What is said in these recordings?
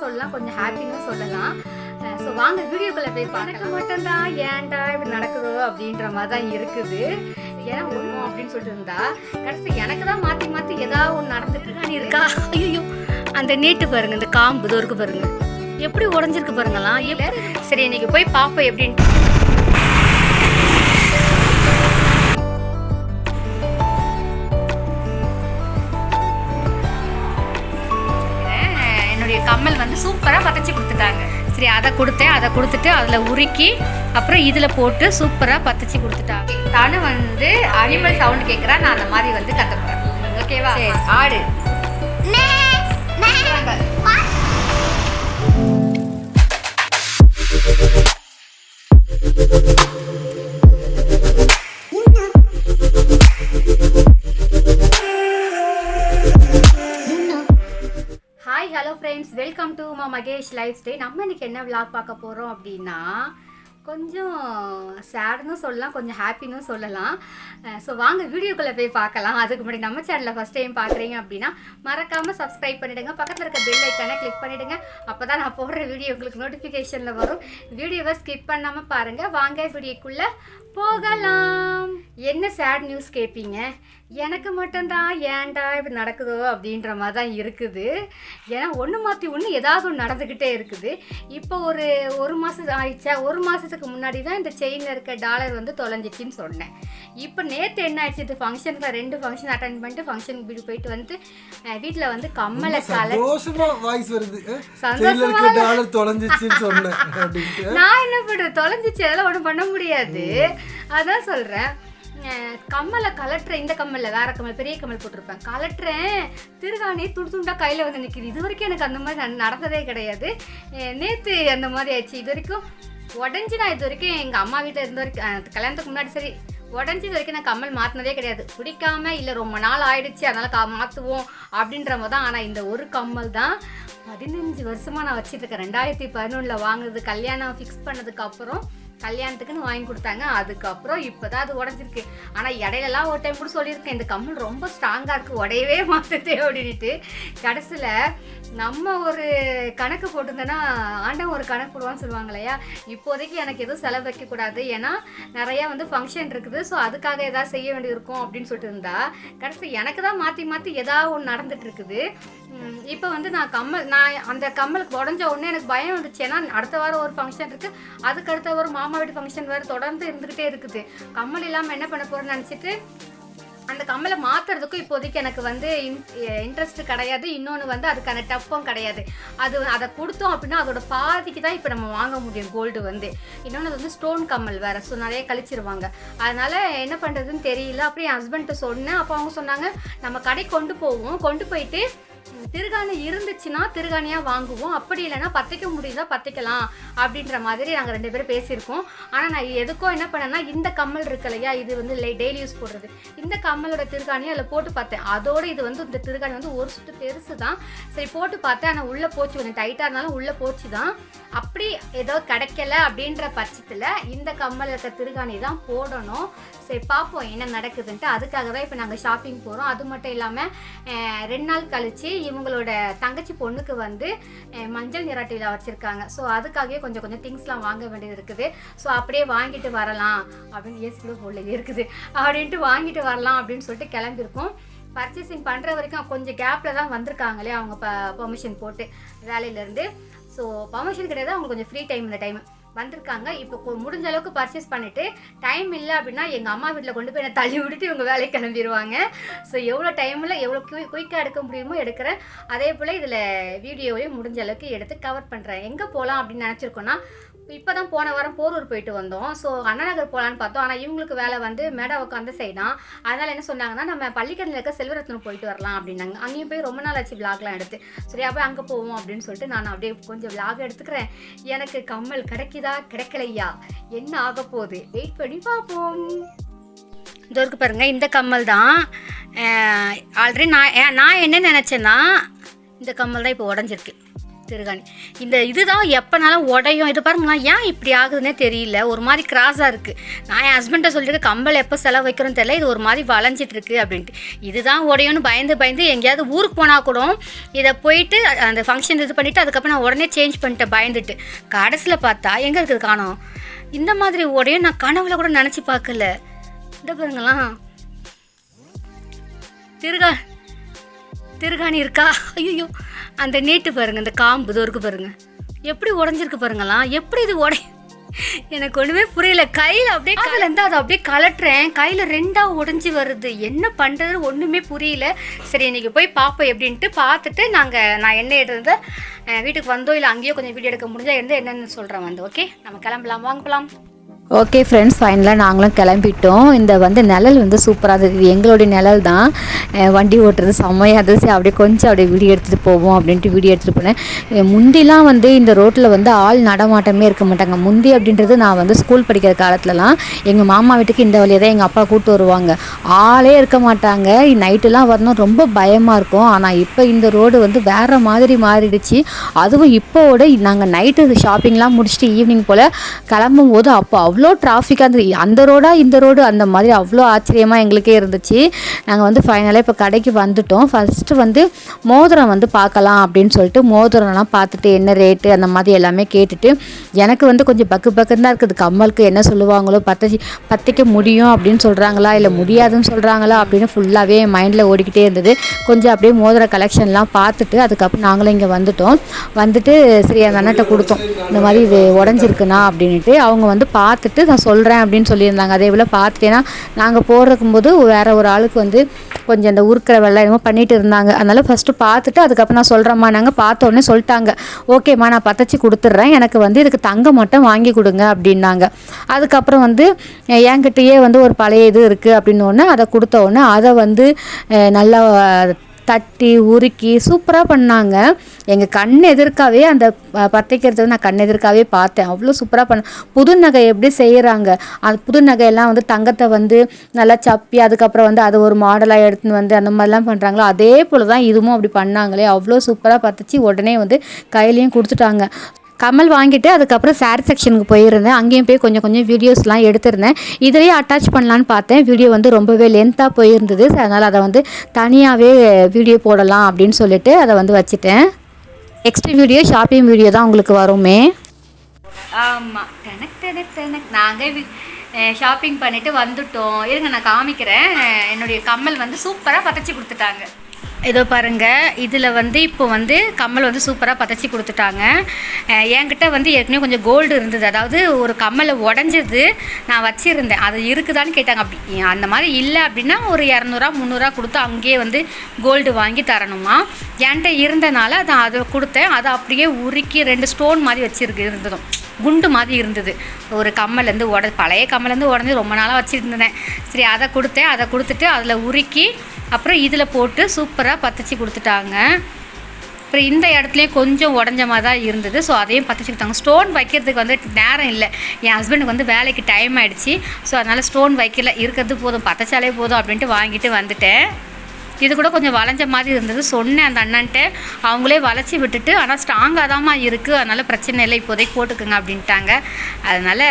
சொல்லலாம், கொஞ்சம் ஹாப்பின்னு சொல்லலாம். ஸோ வாங்க வீடியோக்குள்ளே போய் எனக்கு மட்டும்தான் ஏன்டா இப்படி நடக்குதோ அப்படின்ற மாதிரி தான் இருக்குது. ஏன்னா ஒன்றும் அப்படின்னு சொல்லிட்டு இருந்தா கடைசி எனக்கு தான் மாற்றி மாற்றி ஏதாவது ஒன்று நடந்துட்டு இருக்கா. ஐயோ அந்த நீட்டு பாருங்க, இந்த காம்பு இது இருக்கு பாருங்க, எப்படி உடஞ்சிருக்கு பாருங்களாம். சரி இன்னைக்கு போய் பார்ப்போம் எப்படின்ட்டு. கம்மல் வந்து சூப்பராக பதச்சி கொடுத்துட்டாங்க. சரி அதை கொடுத்துட்டு அதில் உருக்கி அப்புறம் இதில் போட்டு சூப்பராக பதச்சி கொடுத்துட்டாங்க. தானே வந்து அனிமல் சவுண்ட் கேட்குறா, நான் அந்த மாதிரி வந்து கற்றுக்குறேன். ஓகேவா? ஆடு hello friends, welcome to Mahesh life style. நம்ம இன்றைக்கி என்ன விளாக் பார்க்க போகிறோம் அப்படின்னா, கொஞ்சம் சேடுன்னு சொல்லலாம், கொஞ்சம் ஹாப்பின்னு சொல்லலாம். ஸோ வாங்க வீடியோக்குள்ளே போய் பார்க்கலாம். அதுக்கு முன்னாடி நம்ம சேனலில் ஃபஸ்ட் டைம் பார்க்குறீங்க அப்படின்னா மறக்காமல் சப்ஸ்கிரைப் பண்ணிவிடுங்க, பக்கத்தில் இருக்க பெல் ஐக்கானை கிளிக் பண்ணிவிடுங்க. அப்போ தான் நான் போடுற வீடியோ உங்களுக்கு நோட்டிஃபிகேஷனில் வரும். வீடியோவை ஸ்கிப் பண்ணாமல் பாருங்கள். வாங்க வீடியோக்குள்ளே போகலாம். என்ன சேட் நியூஸ் கேட்பீங்க? எனக்கு மட்டும்தான் ஏன்டா இப்படி நடக்குதோ அப்படின்ற மாதிரி தான் இருக்குது. ஏன்னா ஒன்று மாற்றி ஒன்று ஏதாவது ஒன்று நடந்துக்கிட்டே இருக்குது. இப்போ ஒரு மாதம் ஆயிடுச்சா, ஒரு மாதத்துக்கு முன்னாடி தான் இந்த செயினில் இருக்க டாலர் வந்து தொலைஞ்சிச்சின்னு சொன்னேன். இப்போ நேற்று என்ன ஆயிடுச்சு, இது ஃபங்க்ஷனுக்கு 2 ஃபங்க்ஷன் அட்டன் பண்ணிட்டு ஃபங்க்ஷனுக்கு வீடு போயிட்டு வந்து வீட்டில் வந்து கம்மலை நான் என்ன பண்ணுறேன், தொலைஞ்சிச்சு அதெல்லாம் ஒன்றும் பண்ண முடியாது. அதான் சொல்கிறேன், கம்மலை கலட்டுறேன். இந்த கம்மலில் வேற கம்மல், பெரிய கம்மல் போட்டிருப்பேன், கலட்டுறேன், திருகாணி துண்டா கையில் வந்து நிற்கிது. இது வரைக்கும் எனக்கு அந்த மாதிரி நடந்ததே கிடையாது. நேற்று அந்த மாதிரி ஆயிடுச்சு. இது வரைக்கும் உடஞ்சி நான் இது வரைக்கும் எங்கள் அம்மா வீட்டில் இருந்த வரைக்கும் கல்யாணத்துக்கு முன்னாடி சரி உடஞ்சி இது வரைக்கும் நான் கம்மல் மாற்றினதே கிடையாது. பிடிக்காம இல்லை ரொம்ப நாள் ஆயிடுச்சு அதனால் மாற்றுவோம் அப்படின்ற மாதிரி தான். ஆனால் இந்த ஒரு கம்மல் தான் 15 வருஷமாக நான் வச்சுருக்கேன். 2011 வாங்குறது, கல்யாணம் ஃபிக்ஸ் பண்ணதுக்கப்புறம் கல்யாணத்துக்குன்னு வாங்கி கொடுத்தாங்க. அதுக்கப்புறம் இப்போ தான் அது உடஞ்சிருக்கு. ஆனால் இடையிலலாம் ஒரு டைம் கூட சொல்லியிருக்கேன், இந்த கம்மல் ரொம்ப ஸ்ட்ராங்காக இருக்குது, உடையவே மாற்றுது அப்படின்ட்டு. கடைசியில் நம்ம ஒரு கணக்கு போட்டிருந்தேன்னா ஆண்டன் ஒரு கணக்கு போடுவான்னு சொல்லுவாங்க இல்லையா. இப்போதைக்கு எனக்கு எதுவும் செலவு வைக்கக்கூடாது, ஏன்னா நிறையா வந்து ஃபங்க்ஷன் இருக்குது, ஸோ அதுக்காக எதாவது செய்ய வேண்டியது இருக்கும் அப்படின்னு சொல்லிட்டு இருந்தா கடைசி எனக்கு தான் மாற்றி மாற்றி ஏதாவது ஒன்று நடந்துட்டு இருக்குது. இப்போ வந்து நான் அந்த கம்மலுக்கு உடஞ்ச உடனே எனக்கு பயம் வந்துச்சு. ஏன்னா அடுத்த வாரம் ஒரு ஃபங்க்ஷன் இருக்குது, அதுக்கு அடுத்த வாரம் மாமா வீட்டு ஃபங்க்ஷன் வேறு தொடர்ந்து இருந்துக்கிட்டே இருக்குது. கம்மல் இல்லாமல் என்ன பண்ண போகிறேன்னு நினச்சிட்டு அந்த கம்மலை மாற்றுறதுக்கும் இப்போதைக்கு எனக்கு வந்து இன்ட்ரெஸ்ட் கிடையாது. இன்னொன்று வந்து அதுக்கான டப்பும் கிடையாது. அதை கொடுத்தோம் அப்படின்னா அதோட பாதிக்கு தான் இப்போ நம்ம வாங்க முடியும் கோல்டு வந்து. இன்னொன்று அது வந்து ஸ்டோன் கம்மல் வேறு, ஸோ நிறைய கழிச்சிருவாங்க. அதனால் என்ன பண்ணுறதுன்னு தெரியல. அப்படியே என் ஹஸ்பண்ட்டு சொன்னேன். அப்போ அவங்க சொன்னாங்க, நம்ம கடை கொண்டு போயிட்டு திருகாணி இருந்துச்சுன்னா திருகாணியாக வாங்குவோம், அப்படி இல்லைன்னா பற்றிக்க முடியுதா பற்றிக்கலாம் அப்படின்ற மாதிரி நாங்கள் 2 பேரும் பேசியிருக்கோம். ஆனால் நான் எதுக்கோ என்ன பண்ணேன்னா, இந்த கம்மல் இருக்கு இல்லையா, இது வந்து டெய்லி யூஸ் போடுறது, இந்த கம்மலோட திருகாணியை அதில் போட்டு பார்த்தேன். அதோடு இது வந்து இந்த திருகாணி வந்து ஒரு சுட்டு பெருசு தான். சரி போட்டு பார்த்தேன், ஆனால் உள்ளே போச்சு, கொஞ்சம் டைட்டாக இருந்தாலும் உள்ளே போச்சு தான். அப்படி ஏதோ கிடைக்கல அப்படின்ற பட்சத்தில் இந்த கம்மல் இருக்க திருகாணி தான் போடணும். சரி பார்ப்போம் என்ன நடக்குதுன்ட்டு. அதுக்காக தான் இப்போ நாங்கள் ஷாப்பிங் போகிறோம். அது மட்டும் இல்லாமல் 2 நாள் கழித்து இவங்களோட தங்கச்சி பொண்ணுக்கு வந்து மஞ்சள் நீராட்டியில் வச்சுருக்காங்க. ஸோ அதுக்காகவே கொஞ்சம் திங்ஸ்லாம் வாங்க வேண்டியது இருக்குது. ஸோ அப்படியே வாங்கிட்டு வரலாம் அப்படின்னு ஏசிக்கிட்ட போல இருக்குது அப்படின்ட்டு வாங்கிட்டு வரலாம் அப்படின்னு சொல்லிட்டு கிளம்பியிருக்கோம். பர்ச்சேசிங் பண்ணுற வரைக்கும் கொஞ்சம் கேப்பில் தான் வந்திருக்காங்களே அவங்க பர்மிஷன் போட்டு வேலையிலேருந்து. ஸோ பர்மிஷன் கிடையாது, அவங்க கொஞ்சம் ஃப்ரீ டைம் இந்த டைம் வந்திருக்காங்க. இப்போ முடிஞ்ச அளவுக்கு பர்ச்சேஸ் பண்ணிவிட்டு டைம் இல்லை அப்படின்னா எங்கள் அம்மா வீட்டில் கொண்டு போய் என்னை தள்ளி விட்டுட்டு இவங்க வேலைக்கு கிளம்பிடுவாங்க. ஸோ எவ்வளோ டைமில் எவ்வளோ குயிக்காக எடுக்க முடியுமோ எடுக்கிறேன். அதே போல் இதில் வீடியோவையும் முடிஞ்ச அளவுக்கு எடுத்து கவர் பண்ணுறேன். எங்கே போகலாம் அப்படின்னு நினச்சிருக்கோன்னா, இப்போ தான் போன வாரம் போரூர் போயிட்டு வந்தோம். ஸோ அண்ணா நகர் போகலான்னு பார்த்தோம். ஆனால் இவங்களுக்கு வேலை வந்து மேடாவுக்கு அந்த சைடு தான். அதனால் என்ன சொன்னாங்கன்னா, நம்ம பள்ளிக்கரணில் இருக்க செல்வரத்னம் போயிட்டு வரலாம் அப்படின்னாங்க. அங்கேயும் போய் ரொம்ப நாள் ஆச்சு விளாக்லாம் எடுத்து. சரியா போய் அங்கே போவோம் அப்படின்னு சொல்லிட்டு நான் அப்படியே கொஞ்சம் விளாக் எடுத்துக்கிறேன். எனக்கு கம்மல் கிடைக்குதா கிடைக்கலையா என்ன ஆக போகுது வெயிட் பண்ணி பார்ப்போம். இது இருக்கு பாருங்கள், இந்த கம்மல் தான். ஆல்ரெடி நான் என்ன நினச்சேன்னா, இந்த கம்மல் தான் இப்போ உடஞ்சிருக்கு. திருகாணி இந்த இதுதான் எப்போனாலும் உடையும். இது பாருங்களா, ஏன் இப்படி ஆகுதுன்னே தெரியல, ஒரு மாதிரி கிராஸாக இருக்குது. நான் என் ஹஸ்பண்ட்டை சொல்லியிருக்கேன் கம்பல் எப்போ செலவு வைக்கிறோன்னு தெரியல, இது ஒரு மாதிரி வளைஞ்சிட்டு இருக்குது அப்படின்ட்டு. இதுதான் உடையும்னு பயந்து எங்கேயாவது ஊருக்கு போனால் கூட இதை போயிட்டு அந்த ஃபங்க்ஷன் இது பண்ணிவிட்டு அதுக்கப்புறம் நான் உடனே சேஞ்ச் பண்ணிட்டேன் பயந்துட்டு. கடைசியில் பார்த்தா எங்கே இருக்குது காணோம். இந்த மாதிரி உடையும் நான் கனவுல கூட நினச்சி பார்க்கல. இந்த பாருங்களா, திருகாணி இருக்கா? ஐயோ, அந்த நீட்டு பாருங்க, இந்த காம்பு இது இருக்கு பாருங்க, எப்படி உடஞ்சிருக்கு பாருங்களா. எப்படி இது எனக்கு ஒன்றுமே புரியல. கையில் அப்படியே கலந்து அதை அப்படியே கலட்டுறேன், கையில் 2ஆக உடஞ்சி வருது. என்ன பண்ணுறதுன்னு ஒன்றுமே புரியல. சரி இன்றைக்கி போய் பார்ப்போம் எப்படின்ட்டு பார்த்துட்டு நான் என்ன எடுத்ததை வீட்டுக்கு வந்தோம் இல்லை அங்கேயோ கொஞ்சம் வீடியோ எடுக்க முடிஞ்சால் இருந்து என்னென்னு சொல்கிறேன் வந்து. ஓகே, நம்ம கிளம்பலாம், வாங்க போகலாம். ஓகே ஃப்ரெண்ட்ஸ், ஃபைனலாக நாங்களும் கிளம்பிட்டோம். இந்த நிழல் சூப்பராக இருந்தது. இது எங்களுடைய நிழல் தான். வண்டி ஓட்டுறது செம்மையாக இருந்துச்சு. அப்படியே கொஞ்சம் அப்படியே வீடியோ எடுத்துகிட்டு போவோம் அப்படின்ட்டு வீடியோ எடுத்துகிட்டு போனேன். முந்திலாம் இந்த ரோட்டில் ஆள் நடமாட்டமே இருக்க மாட்டாங்க. முந்தி அப்படின்றது நான் ஸ்கூல் படிக்கிற காலத்துலலாம் எங்கள் மாமா வீட்டுக்கு இந்த வழியை தான் எங்கள் அப்பா கூப்பிட்டு வருவாங்க. ஆளே இருக்க மாட்டாங்க. நைட்டுலாம் வரணும் ரொம்ப பயமாக இருக்கும். ஆனால் இப்போ இந்த ரோடு வேறு மாதிரி மாறிடுச்சு. அதுவும் இப்போவோட நாங்கள் நைட்டு ஷாப்பிங்லாம் முடிச்சுட்டு ஈவினிங் போல் கிளம்பும் போது அப்போ அவ்வளோ டிராஃபிக்காக இருந்தது. அந்த ரோடா இந்த ரோடு அந்த மாதிரி அவ்வளோ ஆச்சரியமாக எங்களுக்கே இருந்துச்சு. நாங்கள் ஃபைனலாக இப்போ கடைக்கு வந்துட்டோம். ஃபஸ்ட்டு மோதிரம் பார்க்கலாம் அப்படின்னு சொல்லிட்டு மோதிரம்லாம் பார்த்துட்டு என்ன ரேட்டு அந்த மாதிரி எல்லாமே கேட்டுட்டு எனக்கு கொஞ்சம் பக்குன்னு தான் இருக்குது. கம்மலுக்கு என்ன சொல்லுவாங்களோ பத்திக்க முடியும் அப்படின்னு சொல்கிறாங்களா இல்லை முடியாதுன்னு சொல்கிறாங்களா அப்படின்னு ஃபுல்லாகவே மைண்டில் ஓடிக்கிட்டே இருந்தது. கொஞ்சம் அப்படியே மோதிர கலெக்ஷன்லாம் பார்த்துட்டு அதுக்கப்புறம் நாங்களும் இங்கே வந்துட்டு சரி அந்த அண்ணன்ட்ட கொடுத்தோம், இந்த மாதிரி இது உடஞ்சிருக்குண்ணா அப்படின்ட்டு. அவங்க பார்த்துட்டு நான் சொல்கிறேன் அப்படின்னு சொல்லியிருந்தாங்க. அதே போல் பார்த்துட்டேன்னா நாங்கள் போகிறதுக்கும்போது வேறு ஒரு ஆளுக்கு கொஞ்சம் இந்த உருக்கிற வெள்ளம் என்னமோ பண்ணிகிட்டு இருந்தாங்க. அதனால் ஃபஸ்ட்டு பார்த்துட்டு அதுக்கப்புறம் நான் சொல்கிறேம்மா, நாங்கள் பார்த்த உடனே சொல்லிட்டாங்க, ஓகேம்மா நான் பத்தச்சு கொடுத்துட்றேன், எனக்கு இதுக்கு தங்கம் மட்டும் வாங்கி கொடுங்க அப்படின்னாங்க. அதுக்கப்புறம் என்கிட்டயே ஒரு பழைய இது இருக்குது அப்படின்னோடனே அதை கொடுத்த உடனே அதை நல்லா தட்டி உருக்கி சூப்பராக பண்ணாங்க. எங்கள் கண் எதிர்க்காவே அந்த பத்தைக்கிறது நான் கண் எதிர்க்காவே பார்த்தேன். அவ்வளோ சூப்பராக புது நகை எப்படி செய்கிறாங்க, அந்த புது நகையெல்லாம் தங்கத்தை நல்லா சப்பி அதுக்கப்புறம் அது ஒரு மாடலாக எடுத்துன்னு அந்த மாதிரிலாம் பண்ணுறாங்களோ அதே போல் தான் இதுவும் அப்படி பண்ணாங்களே. அவ்வளோ சூப்பராக பற்றிச்சு. உடனே கையிலையும் கொடுத்துட்டாங்க. கமல் வாங்கிட்டு அதுக்கப்புறம் சாரி செக்ஷனுக்கு போயிருந்தேன். அங்கேயும் போய் கொஞ்சம் வீடியோஸ்லாம் எடுத்திருந்தேன். இதிலேயே அட்டாச் பண்ணலான்னு பார்த்தேன். வீடியோ ரொம்பவே லென்த்தாக போயிருந்தது. அதனால் அதை தனியாகவே வீடியோ போடலாம் அப்படின்னு சொல்லிட்டு அதை வச்சுட்டேன். நெக்ஸ்ட் வீடியோ ஷாப்பிங் வீடியோ தான் உங்களுக்கு வருமே. ஆமாம், நாங்கள் ஷாப்பிங் பண்ணிவிட்டு வந்துட்டோம். இருங்க நான் காமிக்கிறேன். என்னுடைய கம்மல் சூப்பராக பதச்சி கொடுத்துட்டாங்க. இதோ பாருங்கள், இதில் இப்போ கம்மல் சூப்பராக பதச்சி கொடுத்துட்டாங்க. என்கிட்ட ஏற்கனவே கொஞ்சம் கோல்டு இருந்தது. அதாவது ஒரு கம்மலை உடஞ்சது நான் வச்சுருந்தேன், அது இருக்குதான்னு கேட்டாங்க. அப்படி அந்த மாதிரி இல்லை அப்படின்னா ஒரு 200 300 கொடுத்து அங்கேயே கோல்டு வாங்கி தரணுமா. என்கிட்ட இருந்தனால அதை கொடுத்தேன். அதை அப்படியே உருக்கி 2 ஸ்டோன் மாதிரி இருந்ததும் குண்டு மாதிரி இருந்தது. ஒரு கம்மலேருந்து பழைய கம்மலேருந்து உடஞ்சி ரொம்ப நாளாக வச்சுருந்தேன். சரி அதை கொடுத்தேன். அதை கொடுத்துட்டு அதில் உருக்கி அப்புறம் இதில் போட்டு சூப்பராக பற்றிச்சி கொடுத்துட்டாங்க. அப்புறம் இந்த இடத்துலையும் கொஞ்சம் உடஞ்ச மாதிரி தான் இருந்தது. ஸோ அதையும் பற்றிச்சி கொடுத்தாங்க. ஸ்டோன் வைக்கிறதுக்கு நேரம் இல்லை. என் ஹஸ்பண்டுக்கு வேலைக்கு டைம் ஆகிடுச்சு. ஸோ அதனால் ஸ்டோன் வைக்கல, இருக்கிறது போதும், பற்றச்சாலே போதும் அப்படின்ட்டு வாங்கிட்டு வந்துட்டேன். இது கூட கொஞ்சம் வளைஞ்ச மாதிரி இருந்தது. சொன்னேன் அந்த அண்ணன்ட்ட, அவங்களே வளைச்சி விட்டுட்டு ஆனால் ஸ்ட்ராங்காக தான்மா இருக்குது, அதனால் பிரச்சனை இல்லை, இப்போதைக்கு போட்டுக்குங்க அப்படின்ட்டாங்க. அதனால்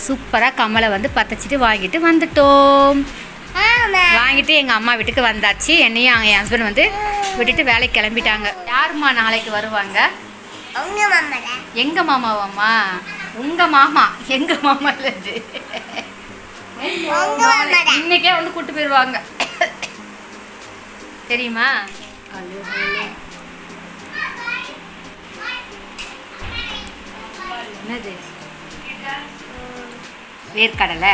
சூப்பராக கம்மலை பற்றிச்சிட்டு வாங்கிட்டு வந்துட்டோம். வாங்கிட்டு எங்கள் அம்மா வீட்டுக்கு வந்தாச்சு. என்னையும் என் ஹஸ்பண்ட் விட்டுட்டு வேலைக்கு கிளம்பிட்டாங்க. யாரும்மா நாளைக்கு வருவாங்க? எங்கள் மாமாவாம்மா? உங்கள் மாமா? எங்கள் மாமா இல்லை, இன்னைக்கே கூப்பிட்டு போயிடுவாங்க தெரியுமா? என்னது? வேர்க்கடலை.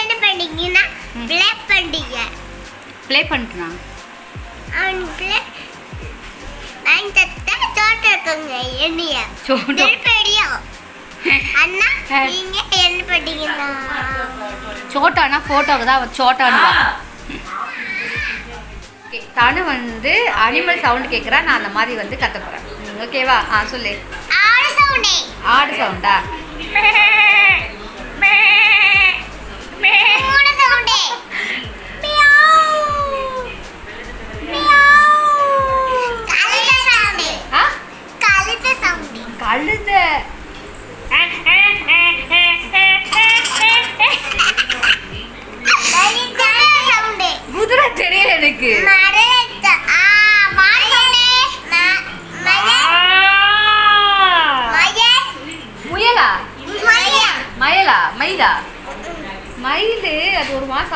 என்ன பண்ணீங்கன்னா ப்ளே பண்ணிட்டுனா சோட்டானா போட்டோக்கு தான் சோட்டானு. தனு அனிமல் சவுண்ட் கேட்குறா. நான் அந்த மாதிரி கத்த போகிறேன். ஓகேவா? சொல்லு. ஆடு சவுண்டா?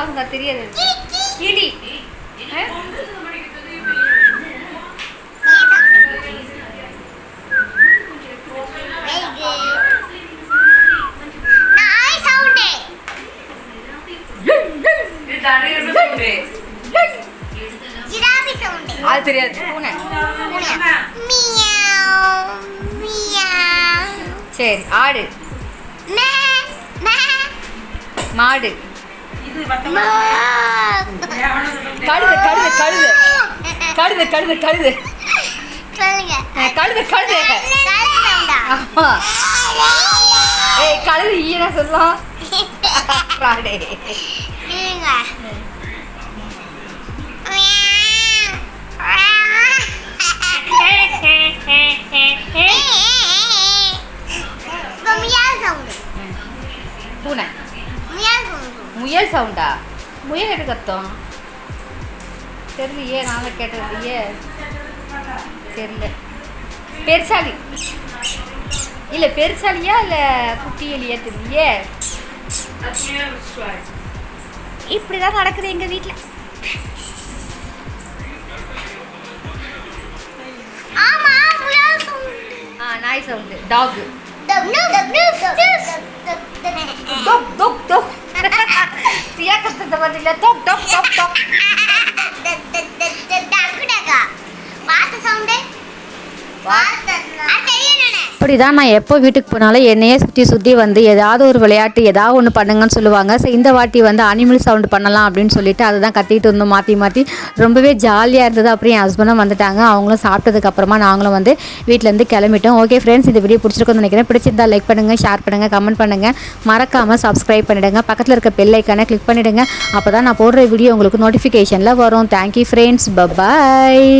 அவங்க தெரியாது. கிளி. நாய் சவுண்ட். ஜிராஃபி சவுண்ட். அது தெரியாது. பூனை. Meow meow. சரி, ஆடு. மே மே. மாடு. மா. கழுது கழுது கழுது கழுது கழுது கழுது சொல்லுங்க. கழுது கழுது. கழுதை சவுண்டா? ஆமா. ஏய் கழுது ஈனா சொல்லலாம். ராடே. இருங்க. பூனை. முயல் சவுண்டா? முயல் எடு கத்தோம் தெரியலையே, நானும் கேட்டது இல்லையே. தெரியல. பெருசாலி இல்லை, பெருசாலியா இல்லை குட்டி எலியா தெரியலையே. இப்படிதான் நடக்குது எங்க வீட்டில். நாய் சவுண்டு. டாக். டொக் டொக் டொக். தியா கத்துறது பதில டொக் டொக் டொக் டொக். இப்படி தான் நான் எப்போ வீட்டுக்கு போனாலும் என்னையே சுற்றி வந்து ஏதாவது ஒரு விளையாட்டு ஏதாவது ஒன்று பண்ணுங்கன்னு சொல்லுவாங்க. ஸோ இந்த வாட்டி வந்து அனிமல் சவுண்டு பண்ணலாம் அப்படின்னு சொல்லிட்டு அதை தான் கத்திட்டு இருந்தோம் மாற்றி மாற்றி. ரொம்பவே ஜாலியாக இருந்தது. அப்புறம் என் ஹஸ்பண்டும் வந்துட்டாங்க. அவங்களும் சாப்பிட்டதுக்கப்புறமா நாங்களும் வந்து வீட்டிலேருந்து கிளம்பிட்டோம். ஓகே ஃப்ரெண்ட்ஸ், இந்த வீடியோ பிடிச்சிருக்குன்னு நினைக்கிறேன். பிடிச்சிருந்தா லைக் பண்ணுங்கள், ஷேர் பண்ணுங்கள், கமெண்ட் பண்ணுங்கள், மறக்காமல் சப்ஸ்கிரைப் பண்ணிவிடுங்க. பக்கத்தில் இருக்க பெல் ஐக்கானை கிளிக் பண்ணிவிடுங்க. அப்போ தான் நான் போடுற வீடியோ உங்களுக்கு நோட்டிஃபிகேஷனில் வரும். Thank you friends, bye bye.